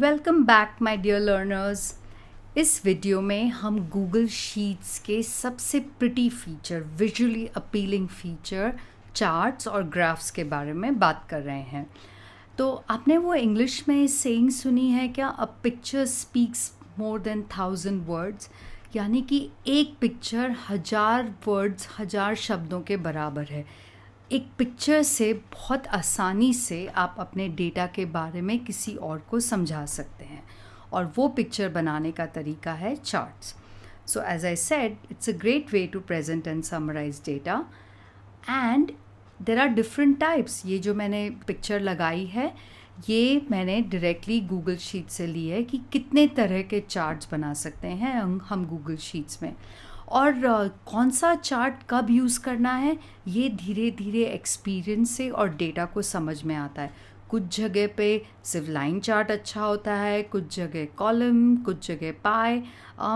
Welcome back my dear learners. इस video में हम गूगल शीट्स के सबसे pretty feature, visually appealing feature, charts और ग्राफ्स के बारे में बात कर रहे हैं। तो आपने वो इंग्लिश में सेइंग सुनी है क्या, a picture speaks more than 1000 words, यानी कि एक पिक्चर 1000 वर्ड्स, 1000 शब्दों के बराबर है। एक पिक्चर से बहुत आसानी से आप अपने डेटा के बारे में किसी और को समझा सकते हैं, और वो पिक्चर बनाने का तरीका है charts. So as I said, it's a great way to present and summarise data, and there are different types. ये जो मैंने पिक्चर लगाई है, ये मैंने डायरेक्टली गूगल शीट से ली है कि कितने तरह के चार्ट्स बना सकते हैं हम गूगल शीट्स में, और कौन सा चार्ट कब यूज़ करना है, ये धीरे धीरे एक्सपीरियंस से और डेटा को समझ में आता है। कुछ जगह पे सिर्फ लाइन चार्ट अच्छा होता है, कुछ जगह कॉलम, कुछ जगह पाई।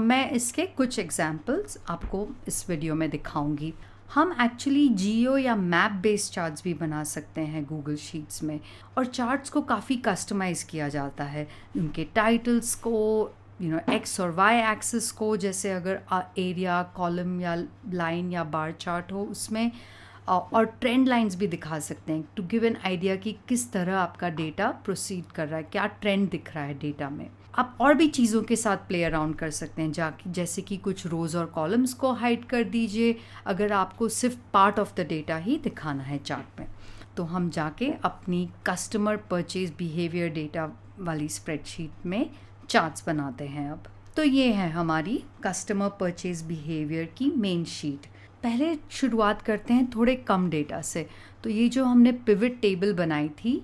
मैं इसके कुछ एग्जांपल्स आपको इस वीडियो में दिखाऊंगी। हम एक्चुअली जियो या मैप बेस्ड चार्ट्स भी बना सकते हैं गूगल शीट्स में, और चार्ट्स को काफ़ी कस्टमाइज़ किया जाता है, उनके टाइटल्स को, एक्स और वाई एक्सिस को, जैसे अगर एरिया, कॉलम या लाइन या बार चार्ट हो उसमें, और ट्रेंड लाइंस भी दिखा सकते हैं टू गिव एन आइडिया कि किस तरह आपका डेटा प्रोसीड कर रहा है, क्या ट्रेंड दिख रहा है डेटा में। आप और भी चीज़ों के साथ प्ले अराउंड कर सकते हैं, जैसे कि कुछ रोज़ और कॉलम्स को हाइड कर दीजिए अगर आपको सिर्फ पार्ट ऑफ द डेटा ही दिखाना है चार्ट में। तो हम जाके अपनी कस्टमर परचेज बिहेवियर डेटा वाली स्प्रेडशीट में चार्ट्स बनाते हैं अब। तो ये है हमारी कस्टमर परचेज बिहेवियर की मेन शीट। पहले शुरुआत करते हैं थोड़े कम डेटा से। तो ये जो हमने पिवट टेबल बनाई थी,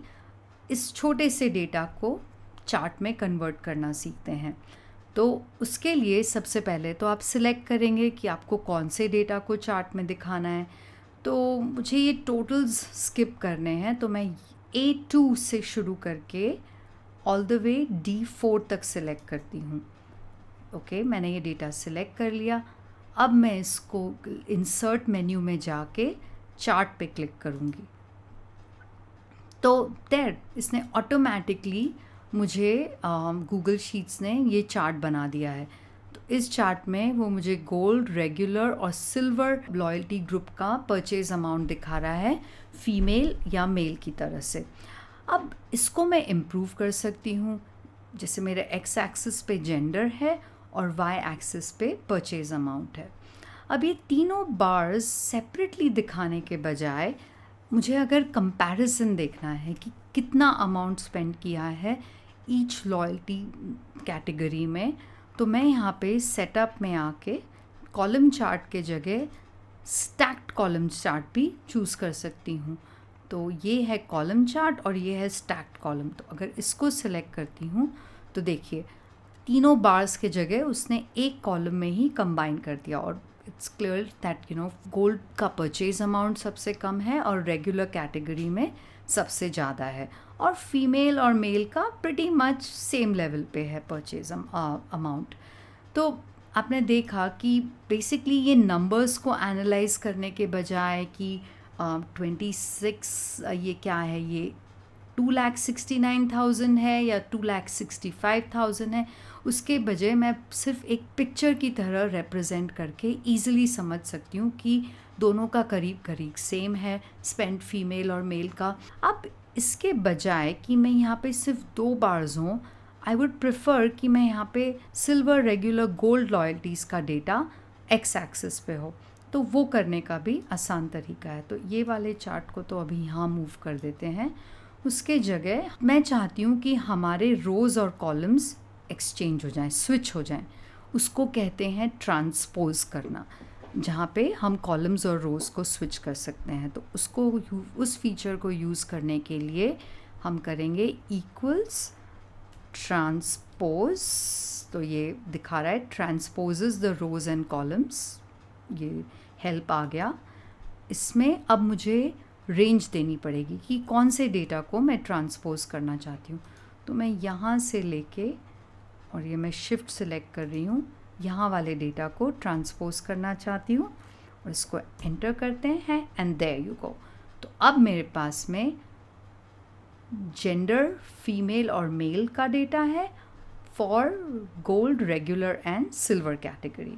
इस छोटे से डेटा को चार्ट में कन्वर्ट करना सीखते हैं। तो उसके लिए सबसे पहले तो आप सिलेक्ट करेंगे कि आपको कौन से डेटा को चार्ट में दिखाना है। तो मुझे ये टोटल्स स्किप करने हैं, तो मैं A2 से शुरू करके ऑल द वे D4 तक सिलेक्ट करती हूँ। ओके, मैंने ये डेटा सिलेक्ट कर लिया। अब मैं इसको इंसर्ट मेन्यू में जाके चार्ट पे क्लिक करूँगी। तो इसने ऑटोमेटिकली मुझे गूगल शीट्स ने ये चार्ट बना दिया है। तो इस चार्ट में वो मुझे गोल्ड, रेगुलर और सिल्वर लॉयल्टी ग्रुप का परचेज अमाउंट दिखा रहा है, फीमेल या मेल की तरह से। अब इसको मैं इम्प्रूव कर सकती हूँ, जैसे मेरे एक्स एक्सिस पे जेंडर है और वाई एक्सिस पे परचेज अमाउंट है। अब ये तीनों बार्स सेपरेटली दिखाने के बजाय मुझे अगर कंपैरिजन देखना है कि कितना अमाउंट स्पेंड किया है ईच लॉयल्टी कैटेगरी में, तो मैं यहाँ पे सेटअप में आके कॉलम चार्ट के जगह स्टैक्ड कॉलम चार्ट भी चूज़ कर सकती हूँ। तो ये है कॉलम चार्ट और ये है स्टैक्ड कॉलम। तो अगर इसको सिलेक्ट करती हूँ तो देखिए तीनों बार्स के जगह उसने एक कॉलम में ही कंबाइन कर दिया, और इट्स क्लियर दैट गोल्ड का परचेज अमाउंट सबसे कम है और रेगुलर कैटेगरी में सबसे ज़्यादा है, और फीमेल और मेल का प्रिटी मच सेम लेवल पे है परचेज अमाउंट। तो आपने देखा कि बेसिकली ये नंबर्स को एनालाइज करने के बजाय कि 26 ये क्या है, ये 2,69,000 है या 2,65,000 है, उसके बजाय मैं सिर्फ एक पिक्चर की तरह रिप्रेजेंट करके ईज़िली समझ सकती हूँ कि दोनों का करीब करीब सेम है स्पेंड फीमेल और मेल का। अब इसके बजाय कि मैं यहाँ पे सिर्फ 2 बार्स हों, आई वुड प्रेफर कि मैं यहाँ पे सिल्वर, रेगुलर, गोल्ड लॉयल्टीज़ का डेटा एक्स एक्सिस पे हो। तो वो करने का भी आसान तरीका है। तो ये वाले चार्ट को तो अभी यहाँ मूव कर देते हैं। उसके जगह मैं चाहती हूँ कि हमारे रोज़ और कॉलम्स एक्सचेंज हो जाएं, स्विच हो जाएं। उसको कहते हैं ट्रांसपोज करना, जहाँ पे हम कॉलम्स और रोज़ को स्विच कर सकते हैं। तो उस फीचर को यूज़ करने के लिए हम करेंगे इक्वल्स ट्रांसपोज। तो ये दिखा रहा है ट्रांसपोजेस द रोज़ एंड कॉलम्स, ये हेल्प आ गया। इसमें अब मुझे रेंज देनी पड़ेगी कि कौन से डेटा को मैं ट्रांसपोज करना चाहती हूँ। तो मैं यहाँ से लेके, और ये मैं शिफ्ट सेलेक्ट कर रही हूँ, यहाँ वाले डेटा को ट्रांसपोज करना चाहती हूँ, और इसको एंटर करते हैं एंड देयर यू गो। तो अब मेरे पास में जेंडर फीमेल और मेल का डेटा है for gold, regular and silver category.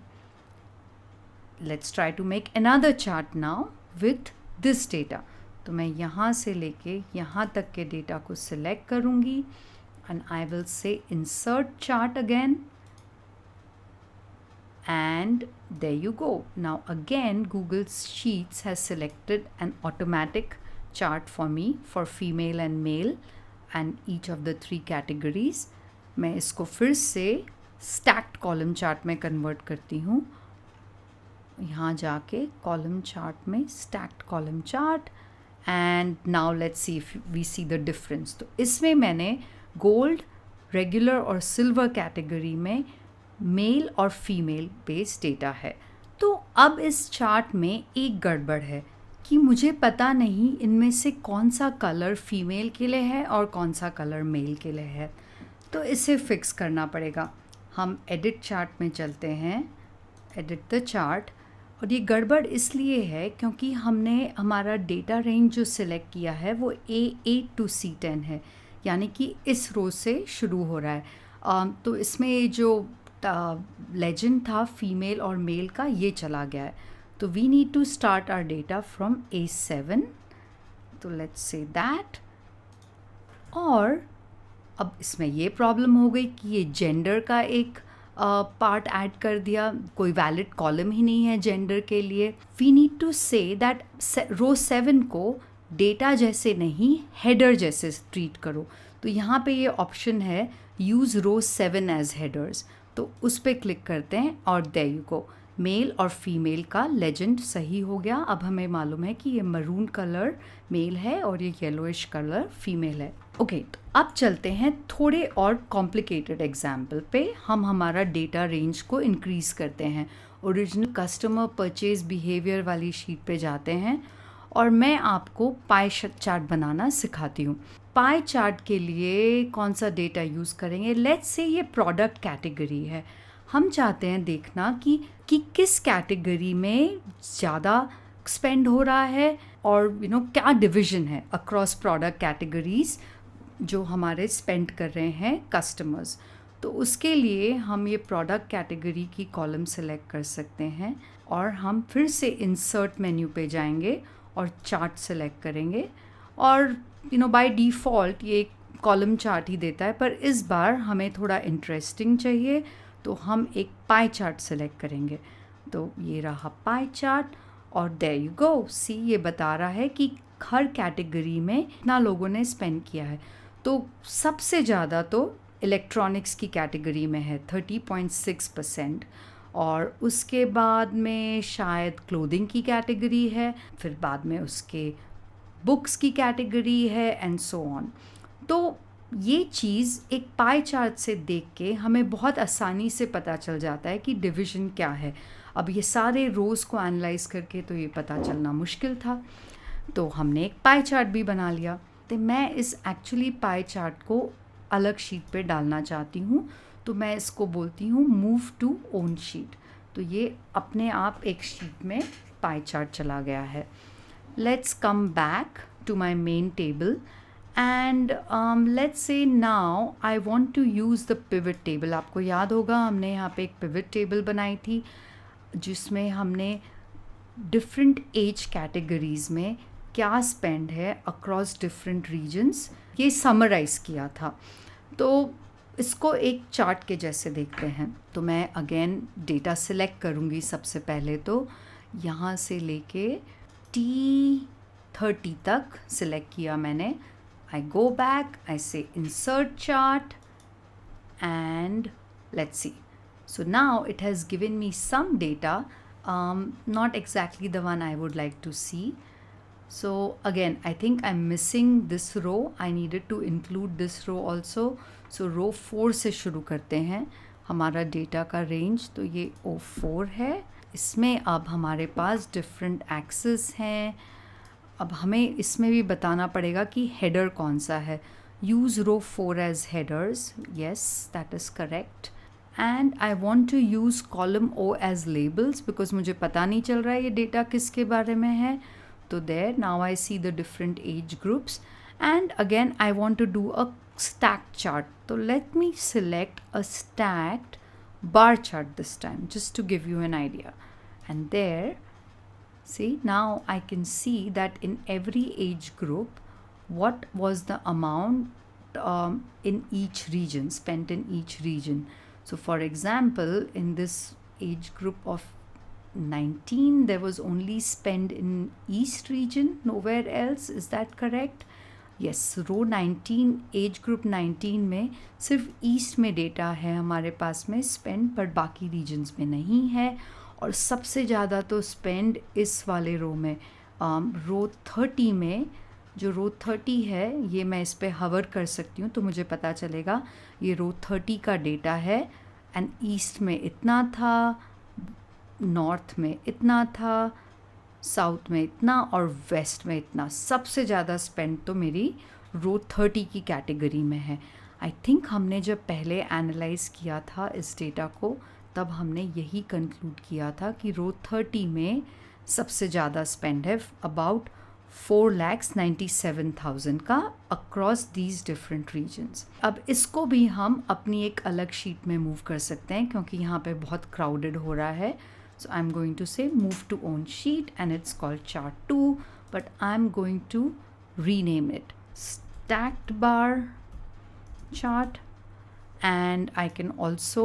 Let's try to make another chart now with this data. तो मैं यहाँ से लेके यहाँ तक के डेटा को सिलेक्ट करूँगी and I will say insert chart again, and there you go. Now again Google Sheets has selected an automatic chart for me for female and male and each of the 3 categories. मैं इसको फिर से stacked column chart में convert करती हूँ. यहाँ जाके column chart में stacked column chart, and now let's see if we see the difference. तो इसमें मैंने गोल्ड, रेगुलर और सिल्वर कैटेगरी में मेल और फीमेल बेस्ड डेटा है. तो अब इस चार्ट में एक गड़बड़ है कि मुझे पता नहीं इनमें से कौन सा कलर फीमेल के लिए है और कौन सा कलर मेल के लिए है. तो इसे फिक्स करना पड़ेगा. हम एडिट चार्ट में चलते हैं, एडिट द चार्ट. और ये गड़बड़ इसलिए है क्योंकि हमने हमारा डेटा रेंज जो सिलेक्ट किया है वो A8 to C10 है, यानी कि इस रो से शुरू हो रहा है. तो इसमें जो लेजेंड था फीमेल और मेल का ये चला गया है. तो we need to start our data from A7. तो लेट्स से दैट. और अब इसमें ये प्रॉब्लम हो गई कि ये जेंडर का एक पार्ट ऐड कर दिया, कोई वैलिड कॉलम ही नहीं है जेंडर के लिए. We need to say that row 7 को डेटा जैसे नहीं हेडर जैसे ट्रीट करो. तो यहाँ पे ये ऑप्शन है यूज़ रो 7 एज हेडर्स. तो उस पर क्लिक करते हैं और देयर यू गो, मेल और फीमेल का लेजेंड सही हो गया. अब हमें मालूम है कि ये मरून कलर मेल है और ये येलोइश कलर फीमेल है. ओके, तो अब चलते हैं थोड़े और कॉम्प्लिकेटेड एग्जाम्पल पे. हम हमारा डेटा रेंज को इंक्रीज़ करते हैं. ओरिजिनल कस्टमर परचेज बिहेवियर वाली शीट पे जाते हैं और मैं आपको पाई चार्ट बनाना सिखाती हूँ. पाई चार्ट के लिए कौन सा डेटा यूज़ करेंगे? लेट्स से ये प्रोडक्ट कैटेगरी है. हम चाहते हैं देखना कि किस कैटेगरी में ज़्यादा स्पेंड हो रहा है और क्या डिवीज़न है अक्रॉस प्रोडक्ट कैटेगरीज जो हमारे स्पेंड कर रहे हैं कस्टमर्स. तो उसके लिए हम ये प्रोडक्ट कैटेगरी की कॉलम सेलेक्ट कर सकते हैं और हम फिर से इंसर्ट मेन्यू पे जाएंगे और चार्ट सेलेक्ट करेंगे. और बाय डिफ़ॉल्ट ये कॉलम चार्ट ही देता है, पर इस बार हमें थोड़ा इंटरेस्टिंग चाहिए तो हम एक पाई चार्ट सेलेक्ट करेंगे. तो ये रहा पाई चार्ट और देयर यू गो. सी ये बता रहा है कि हर कैटेगरी में कितना लोगों ने स्पेंड किया है. तो सबसे ज़्यादा तो इलेक्ट्रॉनिक्स की कैटेगरी में है 30.6%, और उसके बाद में शायद क्लोथिंग की कैटेगरी है, फिर बाद में उसके बुक्स की कैटेगरी है एंड सो ऑन. तो ये चीज़ एक पाई चार्ट से देख के हमें बहुत आसानी से पता चल जाता है कि डिवीज़न क्या है. अब ये सारे रोज़ को एनालाइज करके तो ये पता चलना मुश्किल था, तो हमने एक पाई चार्ट भी बना लिया. तो मैं इस एक्चुअली पाई चार्ट को अलग शीट पे डालना चाहती हूँ, तो मैं इसको बोलती हूँ मूव टू ओन शीट. तो ये अपने आप एक शीट में पाई चार्ट चला गया है. Let's come back to my main table and let's say now I want to use the pivot table. आपको याद होगा हमने यहाँ पे एक पिवट टेबल बनाई थी जिसमें हमने डिफरेंट एज कैटेगरीज़ में क्या स्पेंड है अक्रॉस डिफरेंट रीजन्स ये समराइज़ किया था. तो इसको एक चार्ट के जैसे देखते हैं. तो मैं अगेन डेटा सिलेक्ट करूँगी. सबसे पहले तो यहाँ से लेके T30 तक सिलेक्ट किया मैंने. I go back, I say insert chart and let's see. So now it has given me some data, not exactly the one I would like to see. So again, I think I'm missing this row. I needed to include this row also. So row 4 से शुरू करते हैं. हमारा data का range तो ये O4 है. इसमें अब हमारे पास डिफरेंट एक्सेस हैं. अब हमें इसमें भी बताना पड़ेगा कि हेडर कौन सा है. Use row 4 as headers. Yes, that is correct. And I want to use column O as labels because मुझे पता नहीं चल रहा है ये डेटा किसके बारे में है. तो there now I see the different age groups And again I want to do a stacked chart. So let me select a stacked bar chart this time, just to give you an idea. And there, see, now I can see that in every age group, what was the amount in each region, spent in each region. So for example, in this age group of 19, there was only spent in East region, nowhere else. Is that correct? Yes, row 19, age group 19 में सिर्फ east में data है हमारे पास में spend, पर बाकी regions में नहीं है. और सबसे ज़्यादा तो स्पेंड इस वाले रो में, रो 30 में. जो रो 30 है, ये मैं इस पर हवर कर सकती हूँ तो मुझे पता चलेगा ये रो 30 का डेटा है. एंड ईस्ट में इतना था, नॉर्थ में इतना था, साउथ में इतना और वेस्ट में इतना. सबसे ज़्यादा स्पेंड तो मेरी रो 30 की कैटेगरी में है. आई थिंक हमने जब पहले एनालाइज किया था इस डेटा को, तब हमने यही कंक्लूड किया था कि रो 30 में सबसे ज़्यादा स्पेंड है, अबाउट 4,97,000 का अक्रॉस दीज डिफरेंट रीजन्स. अब इसको भी हम अपनी एक अलग शीट में मूव कर सकते हैं क्योंकि यहाँ पे बहुत क्राउडेड हो रहा है. So I'm going to say move to own sheet and it's called chart 2, but I'm going to rename it stacked bar chart. And I can also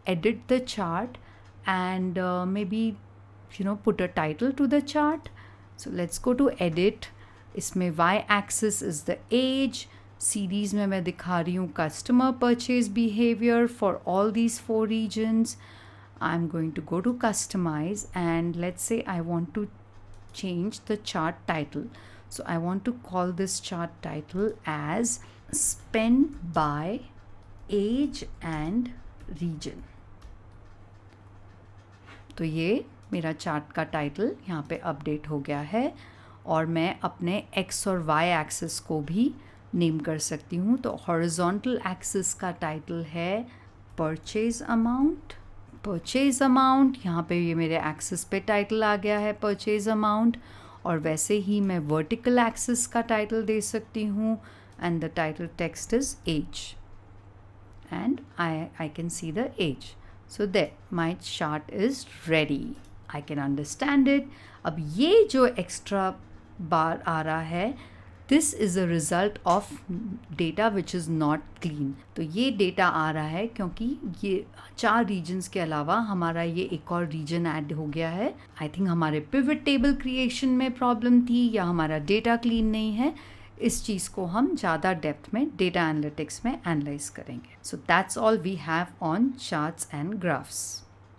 edit the chart and maybe put a title to the chart. So let's go to edit. इसमें y axis is the age. series में मैं दिखा रही हूँ customer purchase behavior for all these 4 regions. I'm going to go to customize and let's say I want to change the chart title. So I want to call this chart title as spend by age and region. तो ये मेरा chart का title यहाँ पे update हो गया है और मैं अपने x और y एक्सिस को भी नेम कर सकती हूँ. तो हॉरिजॉन्टल एक्सिस का टाइटल है परचेज अमाउंट. परचेज अमाउंट, यहाँ पे ये मेरे एक्सिस पे टाइटल आ गया है परचेज अमाउंट. और वैसे ही मैं वर्टिकल एक्सिस का टाइटल दे सकती हूँ and the title text is age and I can see the age. So there my chart is ready. I can understand it. अब ये जो एक्स्ट्रा बार आ रहा है, this is a result of data which is not clean. तो ये data आ रहा है क्योंकि ये 4 रीजन्स के अलावा हमारा ये एक और रीजन ऐड हो गया है. आई थिंक हमारे पिवट टेबल क्रिएशन में प्रॉब्लम थी या हमारा डेटा क्लीन नहीं है. इस चीज़ को हम ज़्यादा डेप्थ में डेटा एनालिटिक्स में एनालाइज करेंगे. So that's all we have on charts and graphs.